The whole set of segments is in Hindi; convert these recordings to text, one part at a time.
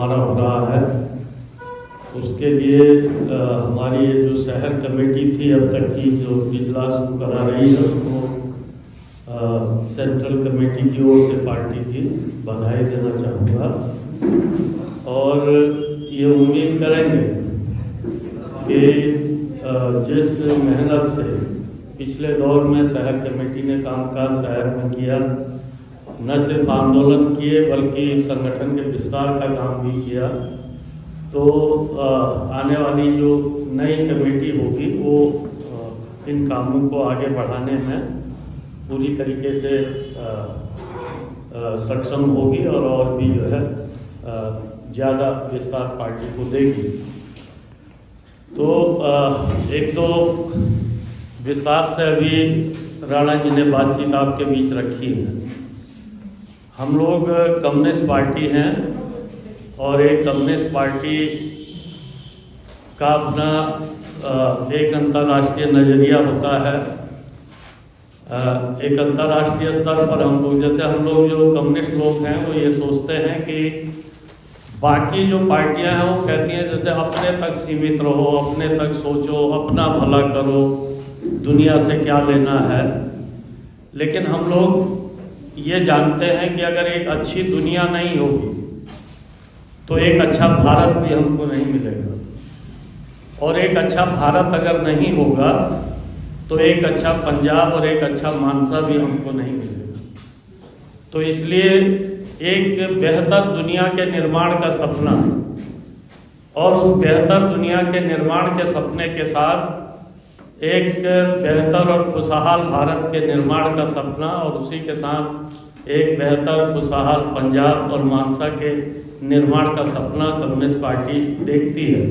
हमारा हो रहा है, उसके लिए हमारी ये जो शहर कमेटी थी अब तक की जो इजलास करा रही है उसको सेंट्रल कमेटी की ओर से पार्टी की बधाई देना चाहूँगा और ये उम्मीद करेंगे कि जिस मेहनत से पिछले दौर में शहर कमेटी ने कामकाज शहर में किया, न सिर्फ आंदोलन किए बल्कि संगठन के विस्तार का काम भी किया, तो आने वाली जो नई कमेटी होगी वो इन कामों को आगे बढ़ाने में पूरी तरीके से सक्षम होगी और भी जो है ज़्यादा विस्तार पार्टी को देगी। तो एक तो विस्तार से अभी राणा जी ने बातचीत आपके बीच रखी है। हम लोग कम्युनिस्ट पार्टी हैं और एक कम्युनिस्ट पार्टी का अपना एक अंतर्राष्ट्रीय नज़रिया होता है। एक अंतर्राष्ट्रीय स्तर पर हम लोग जो कम्युनिस्ट लोग हैं वो ये सोचते हैं कि बाकी जो पार्टियां हैं वो कहती हैं जैसे अपने तक सीमित रहो, अपने तक सोचो, अपना भला करो, दुनिया से क्या लेना है। लेकिन हम लोग ये जानते हैं कि अगर एक अच्छी दुनिया नहीं होगी तो एक अच्छा भारत भी हमको नहीं मिलेगा, और एक अच्छा भारत अगर नहीं होगा तो एक अच्छा पंजाब और एक अच्छा मानसा भी हमको नहीं मिलेगा। तो इसलिए एक बेहतर दुनिया के निर्माण का सपना और उस बेहतर दुनिया के निर्माण के सपने के साथ एक बेहतर और खुशहाल भारत के निर्माण का सपना और उसी के साथ एक बेहतर खुशहाल पंजाब और मानसा के निर्माण का सपना कम्युनिस्ट पार्टी देखती है।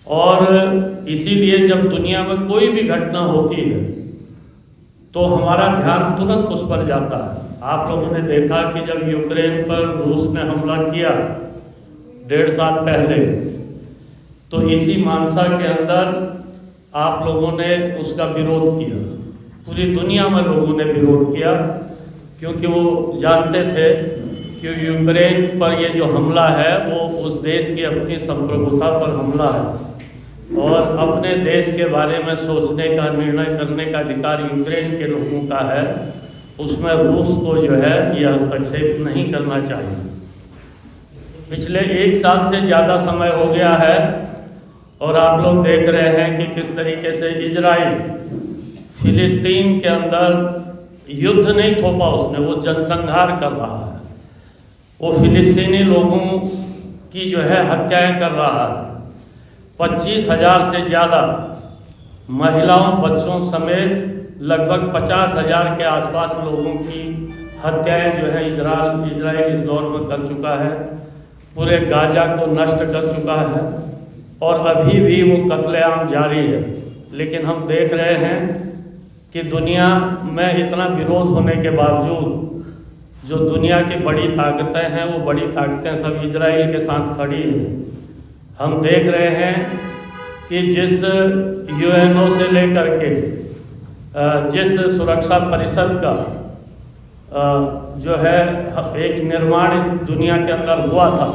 और इसीलिए जब दुनिया में कोई भी घटना होती है तो हमारा ध्यान तुरंत उस पर जाता है। आप लोगों ने देखा कि जब यूक्रेन पर रूस ने हमला किया 1.5 साल पहले, तो इसी मानसा के अंदर आप लोगों ने उसका विरोध किया, पूरी दुनिया में लोगों ने विरोध किया, क्योंकि वो जानते थे कि यूक्रेन पर ये जो हमला है वो उस देश की अपनी संप्रभुता पर हमला है और अपने देश के बारे में सोचने का, निर्णय करने का अधिकार यूक्रेन के लोगों का है। उसमें रूस को जो है ये हस्तक्षेप नहीं करना चाहिए। पिछले 1 साल से ज़्यादा समय हो गया है और आप लोग देख रहे हैं कि किस तरीके से इजराइल फिलिस्तीन के अंदर युद्ध नहीं थोपा उसने, वो जनसंहार कर रहा है। वो फिलिस्तीनी लोगों की जो है हत्याएं कर रहा है। 25,000 से ज़्यादा महिलाओं, बच्चों समेत लगभग 50,000 के आसपास लोगों की हत्याएं जो है इजराइल इस दौर में कर चुका है। पूरे गाजा को नष्ट कर चुका है और अभी भी वो कत्लेआम जारी है। लेकिन हम देख रहे हैं कि दुनिया में इतना विरोध होने के बावजूद जो दुनिया की बड़ी ताकतें हैं वो बड़ी ताकतें सब इजराइल के साथ खड़ी हैं। हम देख रहे हैं कि जिस यूएनओ से लेकर के जिस सुरक्षा परिषद का जो है एक निर्माण इस दुनिया के अंदर हुआ था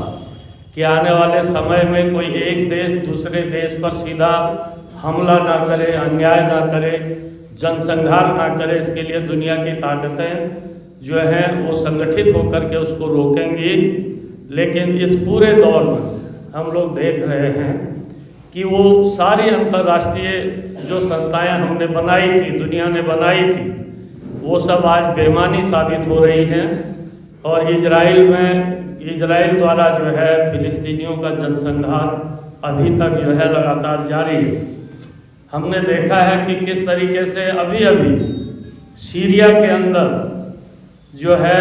कि आने वाले समय में कोई एक देश दूसरे देश पर सीधा हमला ना करे, अन्याय ना करे, जनसंहार ना करे, इसके लिए दुनिया की ताकतें जो हैं वो संगठित होकर के उसको रोकेंगी। लेकिन इस पूरे दौर में हम लोग देख रहे हैं कि वो सारी अंतर्राष्ट्रीय जो संस्थाएं हमने बनाई थी, दुनिया ने बनाई थी, वो सब आज बेईमानी साबित हो रही हैं और इजराइल द्वारा जो है फिलिस्तीनियों का जनसंहार अभी तक जो है लगातार जारी है। हमने देखा है कि किस तरीके से अभी सीरिया के अंदर जो है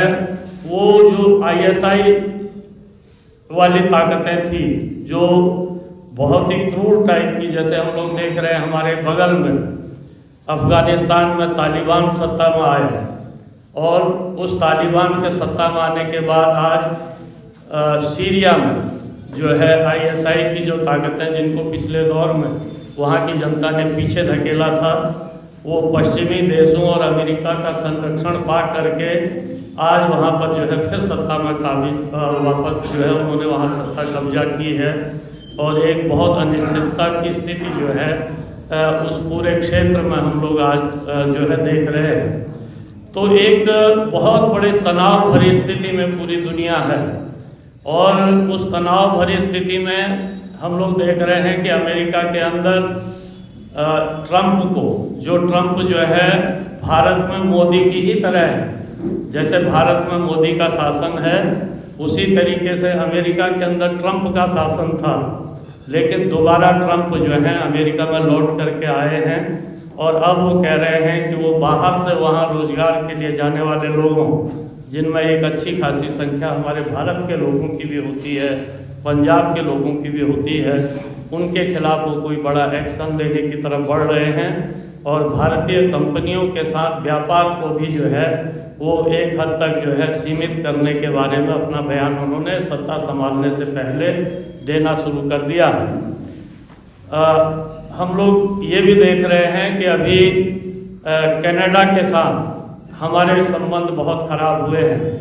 वो जो ISI वाली ताकतें थी जो बहुत ही क्रूर टाइप की, जैसे हम लोग देख रहे हैं हमारे बगल में अफ़गानिस्तान में तालिबान सत्ता में आए और उस तालिबान के सत्ता में आने के बाद आज सीरिया में जो है ISI की जो ताकतें जिनको पिछले दौर में वहाँ की जनता ने पीछे धकेला था, वो पश्चिमी देशों और अमेरिका का संरक्षण पा करके आज वहाँ पर जो है फिर सत्ता में काबिज वापस जो है उन्होंने वहाँ सत्ता कब्जा की है और एक बहुत अनिश्चितता की स्थिति जो है उस पूरे क्षेत्र में हम लोग आज जो है देख रहे हैं। तो एक बहुत बड़े तनाव भरी स्थिति में पूरी दुनिया है और उस तनाव भरी स्थिति में हम लोग देख रहे हैं कि अमेरिका के अंदर ट्रंप जो है भारत में मोदी की ही तरह है। जैसे भारत में मोदी का शासन है उसी तरीके से अमेरिका के अंदर ट्रंप का शासन था, लेकिन दोबारा ट्रंप जो है अमेरिका में लौट करके आए हैं और अब वो कह रहे हैं कि वो बाहर से वहाँ रोजगार के लिए जाने वाले लोगों, जिनमें एक अच्छी खासी संख्या हमारे भारत के लोगों की भी होती है, पंजाब के लोगों की भी होती है, उनके खिलाफ वो कोई बड़ा एक्शन लेने की तरफ बढ़ रहे हैं और भारतीय कंपनियों के साथ व्यापार को भी जो है वो एक हद तक जो है सीमित करने के बारे में अपना बयान उन्होंने सत्ता संभालने से पहले देना शुरू कर दिया। हम लोग ये भी देख रहे हैं कि अभी कनाडा के साथ हमारे संबंध बहुत खराब हुए हैं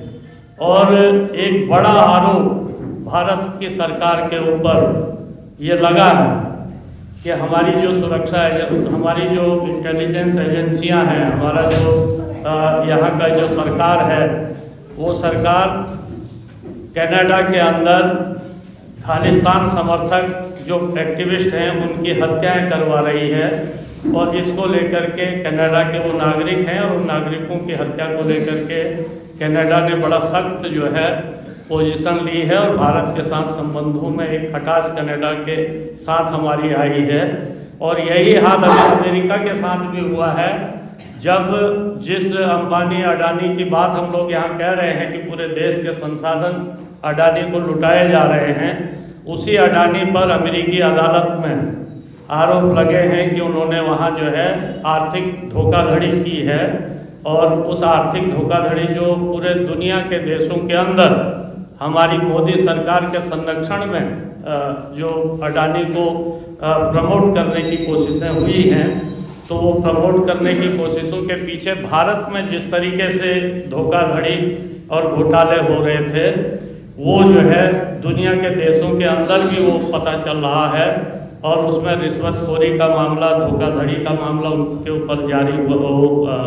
और एक बड़ा आरोप भारत की सरकार के ऊपर ये लगा है कि हमारी जो सुरक्षा हमारी जो इंटेलिजेंस एजेंसियां हैं, हमारा जो यहाँ का जो सरकार है, वो सरकार कनाडा के अंदर खालिस्तान समर्थक जो एक्टिविस्ट हैं उनकी हत्याएं करवा रही है और इसको लेकर के कनाडा के वो नागरिक हैं और उन नागरिकों की हत्या को लेकर के कनाडा ने बड़ा सख्त जो है पोजीशन ली है और भारत के साथ संबंधों में एक खटास कनाडा के साथ हमारी आई है। और यही हाल अभी अमेरिका के साथ भी हुआ है। जब जिस अंबानी अडानी की बात हम लोग यहाँ कह रहे हैं कि पूरे देश के संसाधन अडानी को लुटाए जा रहे हैं, उसी अडानी पर अमेरिकी अदालत में आरोप लगे हैं कि उन्होंने वहाँ जो है आर्थिक धोखाधड़ी की है और उस आर्थिक धोखाधड़ी जो पूरे दुनिया के देशों के अंदर हमारी मोदी सरकार के संरक्षण में जो अडानी को प्रमोट करने की कोशिशें हुई हैं, तो वो प्रमोट करने की कोशिशों के पीछे भारत में जिस तरीके से धोखाधड़ी और घोटाले हो रहे थे, वो जो है दुनिया के देशों के अंदर भी वो पता चल रहा है और उसमें रिश्वतखोरी का मामला, धोखाधड़ी का मामला उनके ऊपर जारी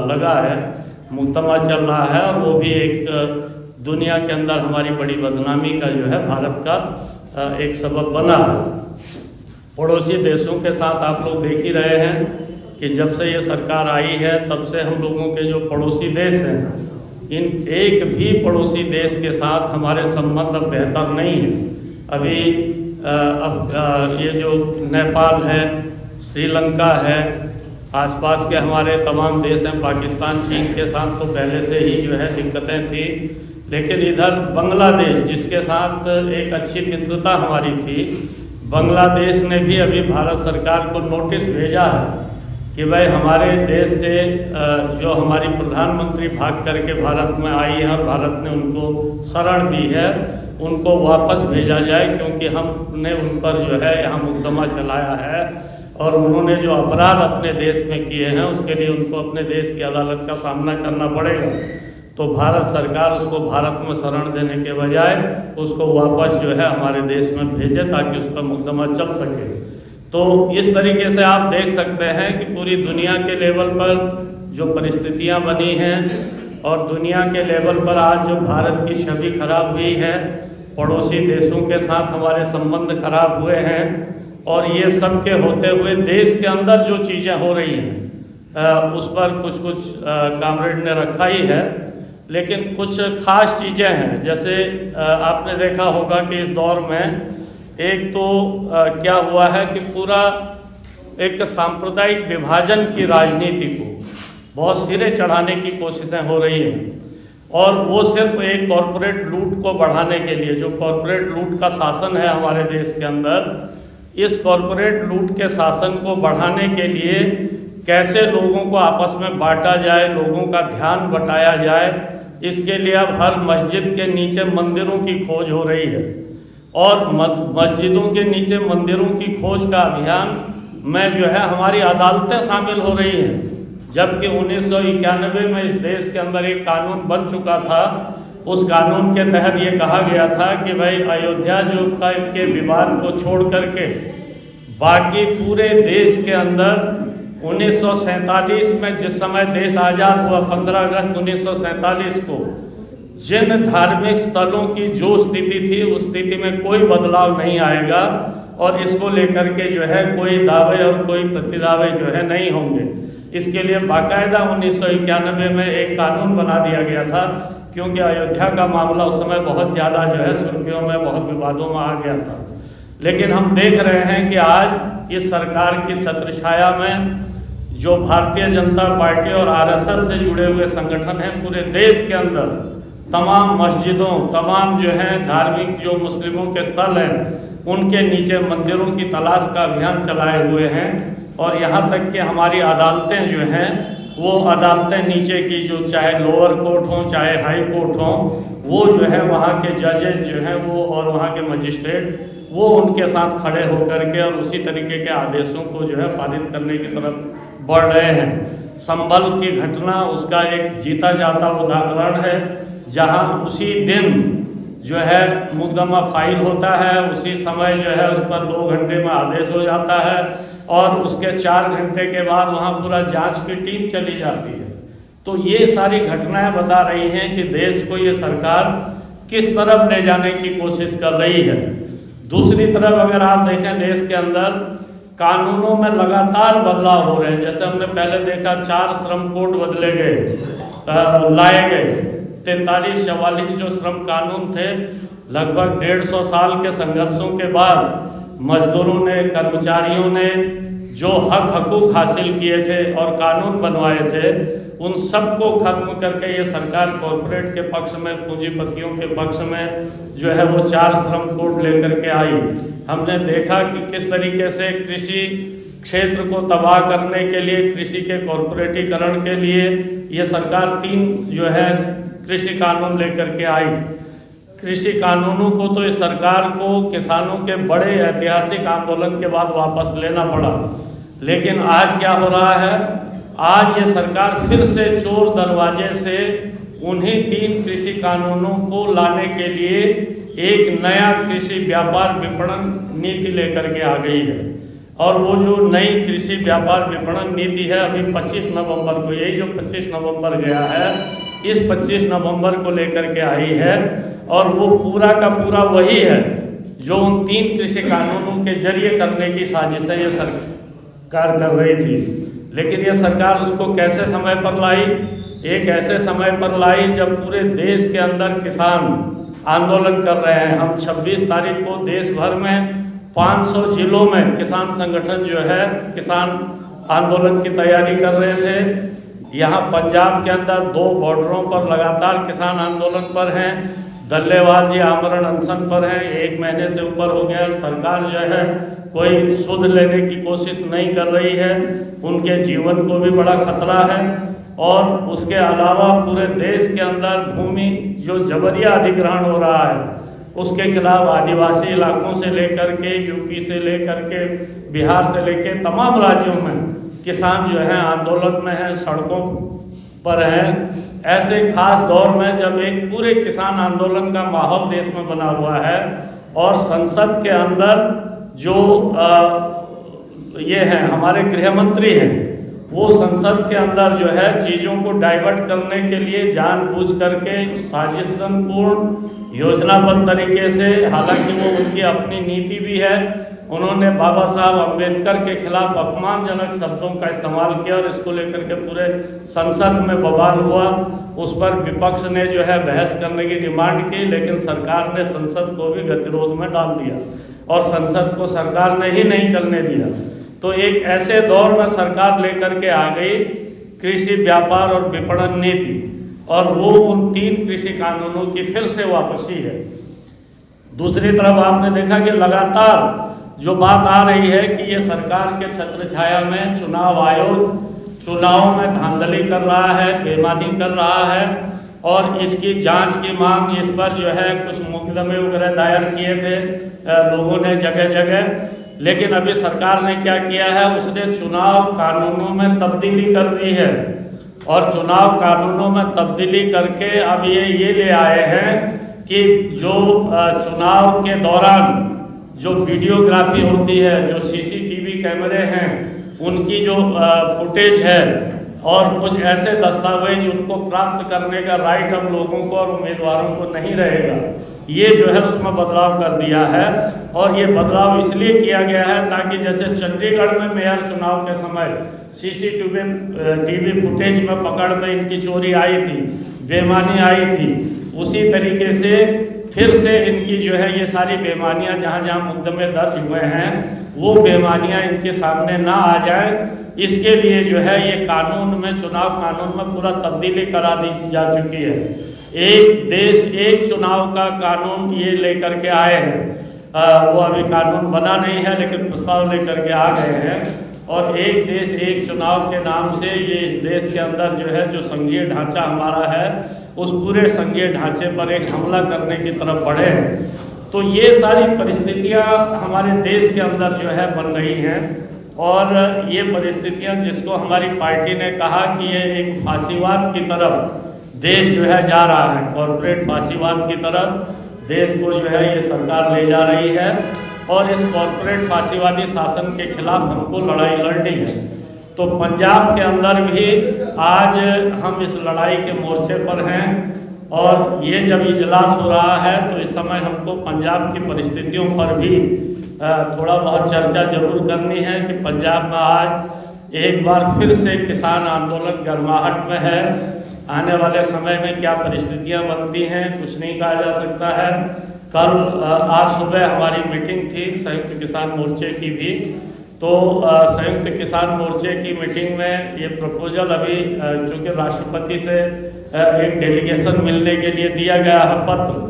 लगा है, मुकदमा चल रहा है और वो भी एक दुनिया के अंदर हमारी बड़ी बदनामी का जो है भारत का एक सबब बना है। पड़ोसी देशों के साथ आप लोग देख ही रहे हैं कि जब से ये सरकार आई है तब से हम लोगों के जो पड़ोसी देश हैं, इन एक भी पड़ोसी देश के साथ हमारे संबंध अब बेहतर नहीं है। अभी ये जो नेपाल है, श्रीलंका है, आसपास के हमारे तमाम देश हैं, पाकिस्तान, चीन के साथ तो पहले से ही जो है दिक्कतें थी, लेकिन इधर बांग्लादेश जिसके साथ एक अच्छी मित्रता हमारी थी, बांग्लादेश ने भी अभी भारत सरकार को नोटिस भेजा है कि भाई हमारे देश से जो हमारी प्रधानमंत्री भाग करके भारत में आई है और भारत ने उनको शरण दी है, उनको वापस भेजा जाए, क्योंकि हमने उन पर जो है यहाँ मुकदमा चलाया है और उन्होंने जो अपराध अपने देश में किए हैं उसके लिए उनको अपने देश की अदालत का सामना करना पड़ेगा। तो भारत सरकार उसको भारत में शरण देने के बजाय उसको वापस जो है हमारे देश में भेजे ताकि उस पर मुकदमा चल सके। तो इस तरीके से आप देख सकते हैं कि पूरी दुनिया के लेवल पर जो परिस्थितियां बनी हैं और दुनिया के लेवल पर आज जो भारत की छवि खराब हुई है, पड़ोसी देशों के साथ हमारे संबंध खराब हुए हैं और ये सब के होते हुए देश के अंदर जो चीज़ें हो रही हैं उस पर कुछ कामरेड ने रखा ही है, लेकिन कुछ खास चीज़ें हैं। जैसे आपने देखा होगा कि इस दौर में एक तो क्या हुआ है कि पूरा एक सांप्रदायिक विभाजन की राजनीति को बहुत सिरे चढ़ाने की कोशिशें हो रही हैं और वो सिर्फ एक कॉरपोरेट लूट को बढ़ाने के लिए, जो कॉरपोरेट लूट का शासन है हमारे देश के अंदर, इस कॉरपोरेट लूट के शासन को बढ़ाने के लिए कैसे लोगों को आपस में बांटा जाए, लोगों का ध्यान बटाया जाए, इसके लिए अब हर मस्जिद के नीचे मंदिरों की खोज हो रही है और मस्जिदों के नीचे मंदिरों की खोज का अभियान में जो है हमारी अदालतें शामिल हो रही हैं, जबकि 1991 में इस देश के अंदर एक कानून बन चुका था। उस कानून के तहत ये कहा गया था कि भाई अयोध्या जो के विवाद को छोड़ करके बाकी पूरे देश के अंदर 1947 में जिस समय देश आज़ाद हुआ 15 अगस्त 1947 को जिन धार्मिक स्थलों की जो स्थिति थी उस स्थिति में कोई बदलाव नहीं आएगा और इसको लेकर के जो है कोई दावे और कोई प्रतिदावे जो है नहीं होंगे। इसके लिए बाकायदा 1991 में एक कानून बना दिया गया था, क्योंकि अयोध्या का मामला उस समय बहुत ज़्यादा जो है सुर्खियों में, बहुत विवादों में आ गया था। लेकिन हम देख रहे हैं कि आज इस सरकार की छत्रछाया में जो भारतीय जनता पार्टी और आरएसएस से जुड़े हुए संगठन हैं पूरे देश के अंदर तमाम मस्जिदों, तमाम जो है धार्मिक जो मुस्लिमों के स्थल हैं उनके नीचे मंदिरों की तलाश का अभियान चलाए हुए हैं। और यहाँ तक कि हमारी अदालतें जो हैं वो अदालतें नीचे की जो चाहे लोअर कोर्ट हों चाहे हाई कोर्ट हों, वो जो है वहाँ के जजेस जो हैं वो और वहाँ के मजिस्ट्रेट वो उनके साथ खड़े होकर के और उसी तरीके के आदेशों को जो है पारित करने की तरफ बढ़ रहे हैं। संभल की घटना उसका एक जीता जाता उदाहरण है, जहां उसी दिन जो है मुकदमा फाइल होता है, उसी समय जो है उस पर 2 घंटे में आदेश हो जाता है और उसके 4 घंटे के बाद वहां पूरा जांच की टीम चली जाती है। तो ये सारी घटनाएं बता रही हैं कि देश को ये सरकार किस तरफ ले जाने की कोशिश कर रही है। दूसरी तरफ अगर आप देखें देश के अंदर कानूनों में लगातार बदलाव हो रहे हैं। जैसे हमने पहले देखा 4 श्रम कोड बदले गए, लाए गए। 43-44 जो श्रम कानून थे, लगभग 150 साल के संघर्षों के बाद मजदूरों ने, कर्मचारियों ने जो हकूक हासिल किए थे और कानून बनवाए थे, उन सबको खत्म करके ये सरकार कॉरपोरेट के पक्ष में, पूंजीपतियों के पक्ष में जो है वो 4 श्रम कोड लेकर के आई। हमने देखा कि किस तरीके से कृषि क्षेत्र को तबाह करने के लिए, कृषि के कॉरपोरेटीकरण के लिए ये सरकार 3 जो है कृषि कानून लेकर के आई। कृषि कानूनों को तो इस सरकार को किसानों के बड़े ऐतिहासिक आंदोलन के बाद वापस लेना पड़ा। लेकिन आज क्या हो रहा है, आज ये सरकार फिर से चोर दरवाजे से उन्हीं 3 कृषि कानूनों को लाने के लिए एक नया कृषि व्यापार विपणन नीति लेकर के आ गई है। और वो जो नई कृषि व्यापार विपणन नीति है अभी 25 नवंबर को, यही जो 25 नवंबर गया है, इस 25 नवंबर को लेकर के आई है। और वो पूरा का पूरा वही है जो उन 3 कृषि कानूनों के जरिए करने की साजिशें ये सरकार कर रही थी। लेकिन ये सरकार उसको कैसे समय पर लाई? एक ऐसे समय पर लाई जब पूरे देश के अंदर किसान आंदोलन कर रहे हैं। हम 26 तारीख को देश भर में 500 जिलों में किसान संगठन जो है किसान आंदोलन की तैयारी कर रहे थे। यहाँ पंजाब के अंदर 2 बॉर्डरों पर लगातार किसान आंदोलन पर हैं। दल्लेवाल जी आमरण अनशन पर हैं, 1 महीने से ऊपर हो गया। सरकार जो है कोई सुध लेने की कोशिश नहीं कर रही है, उनके जीवन को भी बड़ा खतरा है। और उसके अलावा पूरे देश के अंदर भूमि जो जबरिया अधिग्रहण हो रहा है उसके खिलाफ आदिवासी इलाकों से लेकर के, यूपी से लेकर के, बिहार से लेकर तमाम राज्यों में किसान जो है आंदोलन में हैं, सड़कों पर हैं। ऐसे खास दौर में जब एक पूरे किसान आंदोलन का माहौल देश में बना हुआ है और संसद के अंदर जो ये हैं हमारे गृह मंत्री हैं, वो संसद के अंदर जो है चीज़ों को डाइवर्ट करने के लिए जानबूझ करके साजिशपूर्ण योजनाबद्ध तरीके से, हालांकि वो उनकी अपनी नीति भी है, उन्होंने बाबा साहब अम्बेडकर के खिलाफ अपमानजनक शब्दों का इस्तेमाल किया और इसको लेकर के पूरे संसद में बवाल हुआ। उस पर विपक्ष ने जो है बहस करने की डिमांड की, लेकिन सरकार ने संसद को भी गतिरोध में डाल दिया और संसद को सरकार ने ही नहीं चलने दिया। तो एक ऐसे दौर में सरकार लेकर के आ गई कृषि व्यापार और विपणन नीति, और वो उन 3 कृषि कानूनों की फिर से वापसी है। दूसरी तरफ आपने देखा कि लगातार जो बात आ रही है कि ये सरकार के छत्रछाया में चुनाव आयोग चुनाव में धांधली कर रहा है, बेईमानी कर रहा है और इसकी जांच की मांग, इस पर जो है कुछ मुकदमे वगैरह दायर किए थे लोगों ने जगह जगह। लेकिन अभी सरकार ने क्या किया है, उसने चुनाव कानूनों में तब्दीली कर दी है और चुनाव कानूनों में तब्दीली करके अब ये ले आए हैं कि जो चुनाव के दौरान जो वीडियोग्राफी होती है, जो सीसीटीवी कैमरे हैं, उनकी जो फुटेज है और कुछ ऐसे दस्तावेज उनको प्राप्त करने का राइट अब लोगों को और उम्मीदवारों को नहीं रहेगा। ये जो है उसमें बदलाव कर दिया है और ये बदलाव इसलिए किया गया है ताकि जैसे चंडीगढ़ में मेयर चुनाव के समय सीसीटीवी फुटेज में पकड़ में इनकी चोरी आई थी, बेईमानी आई थी, उसी तरीके से फिर से इनकी जो है ये सारी बेईमानियां जहां जहां मुकदमे दर्ज हुए हैं वो बेईमानियां इनके सामने ना आ जाए, इसके लिए जो है ये कानून में, चुनाव कानून में पूरा तब्दीली करा दी जा चुकी है। एक देश एक चुनाव का कानून ये लेकर के आए हैं। वो अभी कानून बना नहीं है लेकिन प्रस्ताव लेकर के आ गए हैं और एक देश एक चुनाव के नाम से ये इस देश के अंदर जो है, जो संघीय ढांचा हमारा है, उस पूरे संघीय ढांचे पर एक हमला करने की तरफ बढ़े हैं। तो ये सारी परिस्थितियां हमारे देश के अंदर जो है बन रही हैं और ये परिस्थितियां जिसको हमारी पार्टी ने कहा कि ये एक फांसीवाद की तरफ देश जो है जा रहा है, कॉरपोरेट फांसीवाद की तरफ देश को जो है ये सरकार ले जा रही है और इस कॉरपोरेट फांसीवादी शासन के खिलाफ हमको लड़ाई लड़नी है। तो पंजाब के अंदर भी आज हम इस लड़ाई के मोर्चे पर हैं और ये जब इजलास हो रहा है तो इस समय हमको पंजाब की परिस्थितियों पर भी थोड़ा बहुत चर्चा जरूर करनी है कि पंजाब में आज एक बार फिर से किसान आंदोलन गर्माहट में है। आने वाले समय में क्या परिस्थितियां बनती हैं कुछ नहीं कहा जा सकता है। आज सुबह हमारी मीटिंग थी संयुक्त किसान मोर्चे की भी, तो संयुक्त किसान मोर्चे की मीटिंग में ये प्रपोजल अभी चूँकि राष्ट्रपति से एक डेलीगेशन मिलने के लिए दिया गया है पत्र,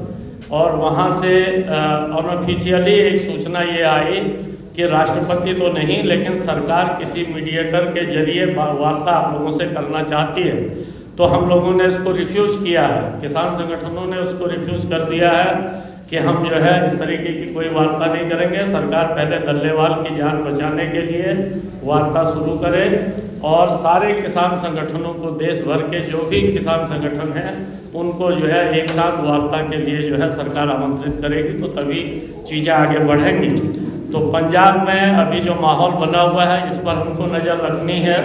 और वहाँ से अनऑफिशियली एक सूचना ये आई कि राष्ट्रपति तो नहीं लेकिन सरकार किसी मीडिएटर के जरिए वार्ता आप लोगों से करना चाहती है। तो हम लोगों ने इसको रिफ्यूज़ किया है, किसान संगठनों ने उसको रिफ्यूज़ कर दिया है कि हम जो है इस तरीके की कोई वार्ता नहीं करेंगे। सरकार पहले दल्लेवाल की जान बचाने के लिए वार्ता शुरू करे और सारे किसान संगठनों को, देश भर के जो भी किसान संगठन हैं उनको जो है एक साथ वार्ता के लिए जो है सरकार आमंत्रित करेगी, तो तभी चीज़ें आगे बढ़ेंगी। तो पंजाब में अभी जो माहौल बना हुआ है इस पर हमको नज़र रखनी है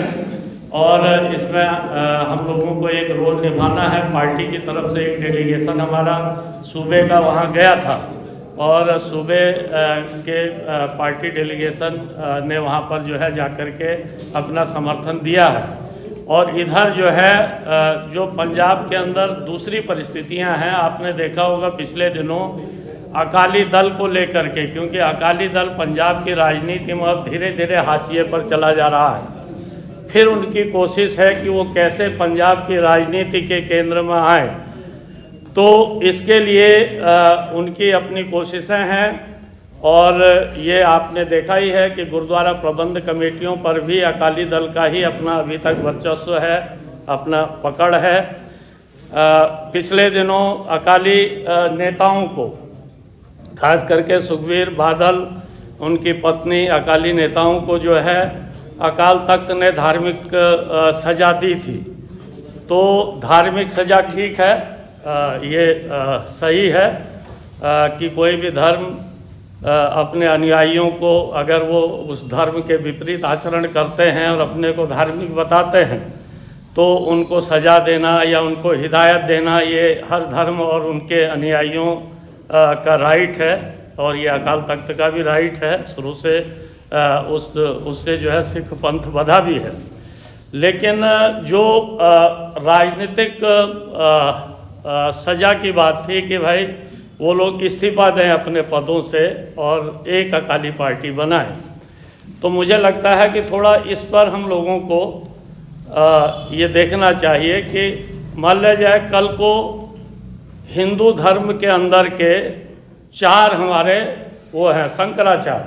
और इसमें हम लोगों को एक रोल निभाना है। पार्टी की तरफ से एक डेलीगेशन हमारा सूबे का वहाँ गया था और सूबे के पार्टी डेलीगेशन ने वहाँ पर जो है जाकर के अपना समर्थन दिया है। और इधर जो है जो पंजाब के अंदर दूसरी परिस्थितियाँ हैं, आपने देखा होगा पिछले दिनों अकाली दल को लेकर के, क्योंकि अकाली दल पंजाब की राजनीति में अब धीरे धीरे हाशिए पर चला जा रहा है। फिर उनकी कोशिश है कि वो कैसे पंजाब की राजनीति के केंद्र में आए, तो इसके लिए उनकी अपनी कोशिशें हैं। और ये आपने देखा ही है कि गुरुद्वारा प्रबंध कमेटियों पर भी अकाली दल का ही अपना अभी तक वर्चस्व है, अपना पकड़ है। पिछले दिनों अकाली नेताओं को, खास करके सुखबीर बादल, उनकी पत्नी, अकाली नेताओं को जो है अकाल तख्त ने धार्मिक सज़ा दी थी। तो धार्मिक सज़ा ठीक है, ये सही है कि कोई भी धर्म अपने अनुयायियों को अगर वो उस धर्म के विपरीत आचरण करते हैं और अपने को धार्मिक बताते हैं तो उनको सज़ा देना या उनको हिदायत देना, ये हर धर्म और उनके अनुयायियों का राइट है और ये अकाल तख्त का भी राइट है। शुरू से उससे जो है सिख पंथ बधा भी है। लेकिन जो राजनीतिक सज़ा की बात थी कि भाई वो लोग इस्तीफा दें अपने पदों से और एक अकाली पार्टी बनाएं, तो मुझे लगता है कि थोड़ा इस पर हम लोगों को ये देखना चाहिए कि मान लिया जाए कल को हिंदू धर्म के अंदर के 4 हमारे वो हैं शंकराचार्य,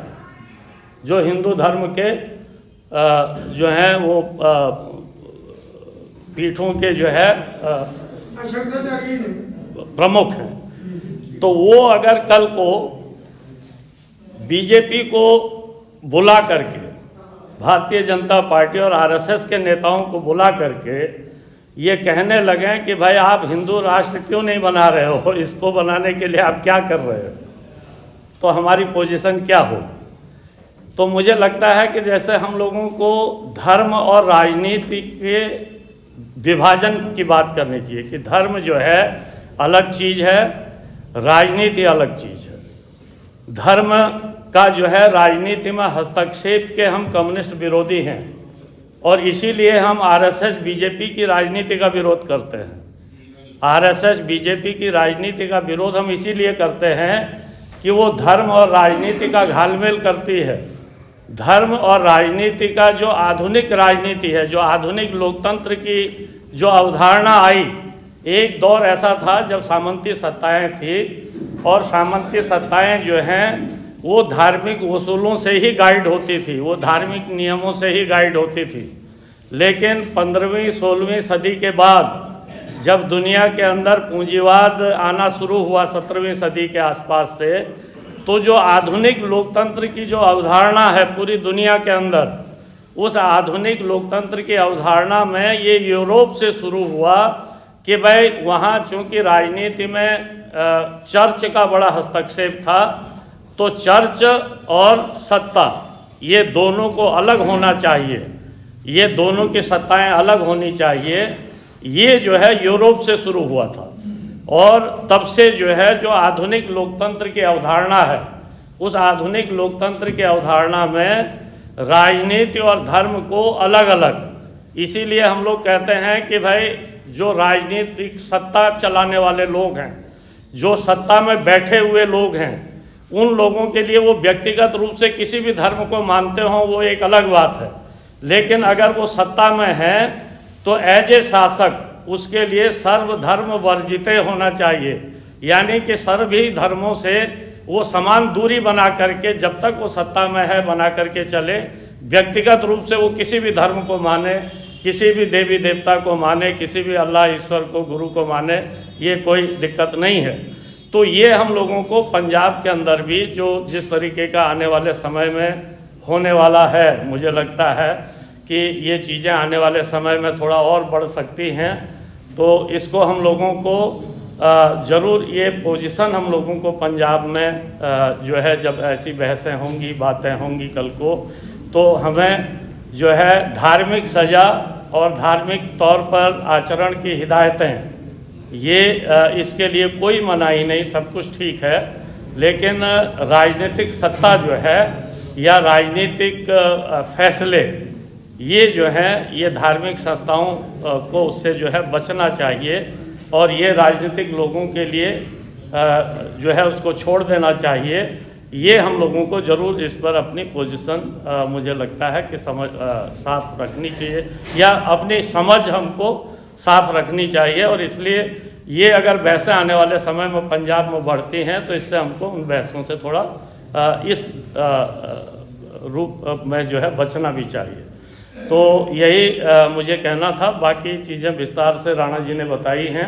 जो हिंदू धर्म के जो हैं वो पीठों के जो है प्रमुख हैं। तो वो अगर कल को बीजेपी को बुला करके, भारतीय जनता पार्टी और आरएसएस के नेताओं को बुला करके ये कहने लगे कि भाई आप हिंदू राष्ट्र क्यों नहीं बना रहे हो, इसको बनाने के लिए आप क्या कर रहे हो, तो हमारी पोजीशन क्या हो। तो मुझे लगता है कि जैसे हम लोगों को धर्म और राजनीति के विभाजन की बात करनी चाहिए कि धर्म जो है अलग चीज़ है, राजनीति अलग चीज़ है। धर्म का जो है राजनीति में हस्तक्षेप के हम कम्युनिस्ट विरोधी हैं और इसीलिए हम आरएसएस बीजेपी की राजनीति का विरोध करते हैं। आरएसएस बीजेपी की राजनीति का विरोध हम इसीलिए करते हैं कि वो धर्म और राजनीति का घालमेल करती है। धर्म और राजनीति का जो आधुनिक राजनीति है, जो आधुनिक लोकतंत्र की जो अवधारणा आई, एक दौर ऐसा था जब सामंती सत्ताएं थी और सामंती सत्ताएं जो हैं वो धार्मिक उसूलों से ही गाइड होती थी, वो धार्मिक नियमों से ही गाइड होती थी। लेकिन 15वीं 16वीं सदी के बाद जब दुनिया के अंदर पूंजीवाद आना शुरू हुआ 17वीं सदी के आसपास से, तो जो आधुनिक लोकतंत्र की जो अवधारणा है पूरी दुनिया के अंदर, उस आधुनिक लोकतंत्र की अवधारणा में ये यूरोप से शुरू हुआ कि भाई वहाँ चूँकि राजनीति में चर्च का बड़ा हस्तक्षेप था, तो चर्च और सत्ता ये दोनों को अलग होना चाहिए, ये दोनों की सत्ताएं अलग होनी चाहिए। ये जो है यूरोप से शुरू हुआ था और तब से जो है जो आधुनिक लोकतंत्र की अवधारणा है, उस आधुनिक लोकतंत्र की अवधारणा में राजनीति और धर्म को अलग अलग, इसीलिए हम लोग कहते हैं कि भाई जो राजनीतिक सत्ता चलाने वाले लोग हैं, जो सत्ता में बैठे हुए लोग हैं, उन लोगों के लिए वो व्यक्तिगत रूप से किसी भी धर्म को मानते हों वो एक अलग बात है, लेकिन अगर वो सत्ता में है तो एज ए शासक उसके लिए सर्वधर्म वर्जिते होना चाहिए, यानी कि सभी धर्मों से वो समान दूरी बना करके जब तक वो सत्ता में है बना करके चले। व्यक्तिगत रूप से वो किसी भी धर्म को माने, किसी भी देवी देवता को माने, किसी भी अल्लाह ईश्वर को गुरु को माने, ये कोई दिक्कत नहीं है। तो ये हम लोगों को पंजाब के अंदर भी जो जिस तरीके का आने वाले समय में होने वाला है, मुझे लगता है कि ये चीज़ें आने वाले समय में थोड़ा और बढ़ सकती हैं। तो इसको हम लोगों को ज़रूर ये पोजीशन हम लोगों को पंजाब में जो है जब ऐसी बहसें होंगी, बातें होंगी कल को, तो हमें जो है धार्मिक सज़ा और धार्मिक तौर पर आचरण की हिदायतें, ये इसके लिए कोई मनाही नहीं, सब कुछ ठीक है। लेकिन राजनीतिक सत्ता जो है या राजनीतिक फैसले ये जो है ये धार्मिक संस्थाओं को उससे जो है बचना चाहिए और ये राजनीतिक लोगों के लिए जो है उसको छोड़ देना चाहिए। ये हम लोगों को ज़रूर इस पर अपनी पोजीशन मुझे लगता है कि साफ रखनी चाहिए या अपनी समझ हमको साफ रखनी चाहिए। और इसलिए ये अगर बहसें आने वाले समय में पंजाब में बढ़ती हैं तो इससे हमको उन बहसों से थोड़ा इस रूप में जो है बचना भी चाहिए। तो यही मुझे कहना था, बाकी चीज़ें विस्तार से राणा जी ने बताई हैं।